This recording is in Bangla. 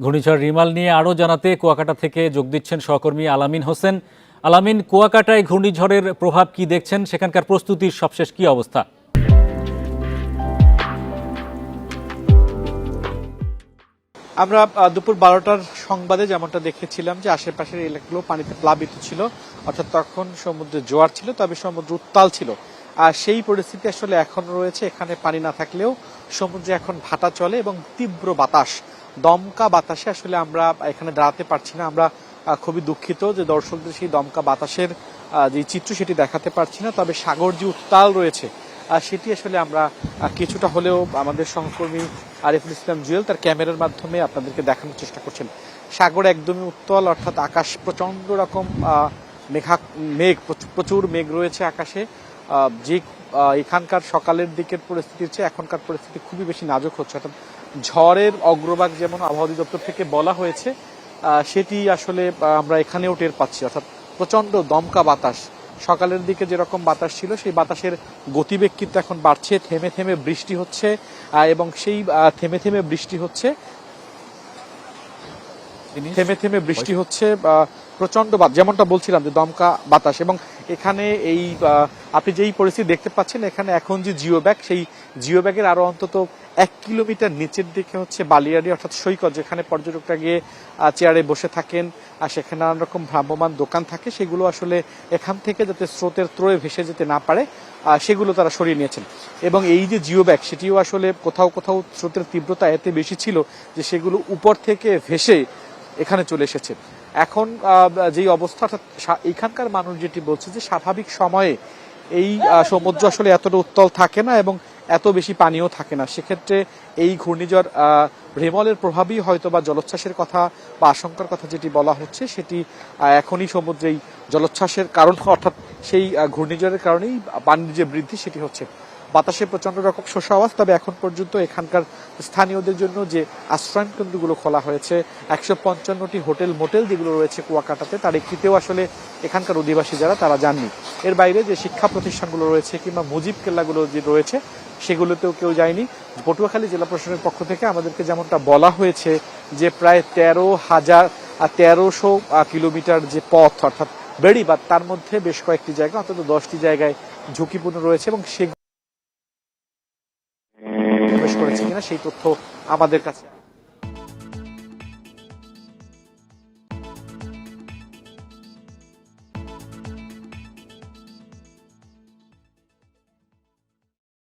ঘূর্ণিঝড় রিমাল নিয়ে আরও জানাতে কুয়াকাটা থেকে যোগ দিচ্ছেন সহকর্মী আলামিন হোসেন। আলামিন, কুয়াকাটায় ঘূর্ণিঝড়ের প্রভাব কি দেখছেন? সেখানকার প্রস্তুতির সবশেষ কি অবস্থা? আমরা দুপুর 12টার সংবাদে যেমনটা দেখেছিলাম যে আশেপাশের এলাকাগুলো পানিতে প্লাবিত ছিল, অর্থাৎ তখন সমুদ্রে জোয়ার ছিল, তবে সমুদ্র উত্তাল ছিল। আর সেই পরিস্থিতি আসলে এখন রয়েছে। এখানে পানি না থাকলেও সমুদ্রে এখন ভাটা চলে এবং তীব্র বাতাস, দমকা বাতাসে আসলে আমরা এখানে দাঁড়াতে পারছি না। আমরা খুবই দুঃখিত যে দর্শকদের সেই দমকা বাতাসের যে চিত্র সেটি দেখাতে পারছি না। তবে সাগর যে উত্তাল রয়েছে সেটি আসলে আমরা কিছুটা হলেও আমাদের সহকর্মী আরিফুল ইসলাম জুয়েল তার ক্যামেরার মাধ্যমে আপনাদেরকে দেখানোর চেষ্টা করছেন। সাগর একদমই উত্তাল, অর্থাৎ আকাশ প্রচন্ড রকম মেঘ, প্রচুর মেঘ রয়েছে আকাশে। যে এখানকার সকালের দিকের পরিস্থিতির চেয়ে এখনকার পরিস্থিতি খুবই বেশি নাজুক হচ্ছে। অর্থাৎ ঝড়ের অগ্রভাগ যেমন আবহাওয়া অধিদপ্তর থেকে বলা হয়েছে সেটি আসলে আমরা এখানেও টের পাচ্ছি। অর্থাৎ প্রচন্ড দমকা বাতাস, সকালের দিকে যেরকম বাতাস ছিল সেই বাতাসের গতিবেগ কিন্তু এখন বাড়ছে। থেমে থেমে বৃষ্টি হচ্ছে এবং সেই থেমে থেমে বৃষ্টি হচ্ছে প্রচন্ড, যেমনটা বলছিলাম যে দমকা বাতাস। এবং এখানে এই আপনি যেই পরিস্থিতি দেখতে পাচ্ছেন, এখানে এখন যে জিও ব্যাগ, সেই জিও ব্যাগের আরো অন্তত 1 কিলোমিটার নিচের দিকে হচ্ছে বালিয়াড়ি, অর্থাৎ সৈকত, যেখানে পর্যটকরা গিয়ে চেয়ারে বসে থাকেন আর সেখানে নানান রকম ভ্রাম্যমান দোকান থাকে, সেগুলো আসলে এখান থেকে যাতে স্রোতের ত্রয়ে ভেসে যেতে না পারে সেগুলো তারা সরিয়ে নিয়েছেন। এবং এই যে জিও ব্যাগ, সেটিও আসলে কোথাও কোথাও স্রোতের তীব্রতা এত বেশি ছিল যে সেগুলো উপর থেকে ভেসে এখানে চলে এসেছে। এখন যেই অবস্থা, অর্থাৎ এখানকার মানুষ যেটি বলছে যে স্বাভাবিক সময়ে এই সমুদ্র আসলে এতটা উত্তাল থাকে না এবং এত বেশি পানিও থাকে না। সেক্ষেত্রে এই ঘূর্ণিঝড় রেমলের প্রভাবই হয়তো বা জলোচ্ছ্বাসের কথা বা আশঙ্কার কথা যেটি বলা হচ্ছে সেটি এখনই সমুদ্রেই জলোচ্ছ্বাসের কারণ, অর্থাৎ সেই ঘূর্ণিঝড়ের কারণেই পানির যে বৃদ্ধি সেটি হচ্ছে। বাতাসে প্রচন্ড রকম শোষা আওয়াজ। তবে এখন পর্যন্ত এখানকার স্থানীয়দের জন্য যে আশ্রয় কেন্দ্রগুলো খোলা হয়েছে, 155টি হোটেল মোটেল যেগুলো রয়েছে কুয়াকাটাতে, তার একটিতেও আসলে এখানকার অধিবাসী যারা তারা যাননি। এর বাইরে যে শিক্ষা প্রতিষ্ঠানগুলো রয়েছে কিংবা মুজিব কেল্লাগুলো যে রয়েছে সেগুলোতেও কেউ যায়নি। পটুয়াখালী জেলা প্রশাসনের পক্ষ থেকে আমাদেরকে যেমনটা বলা হয়েছে যে প্রায় 1300 কিলোমিটার যে পথ, অর্থাৎ বেড়িবাঁধ, তার মধ্যে বেশ কয়েকটি জায়গা, অন্তত 10টি জায়গায় ঝুঁকিপূর্ণ রয়েছে এবং সে প্রবেশ করেছে কিনা সেই তথ্য আমাদের কাছে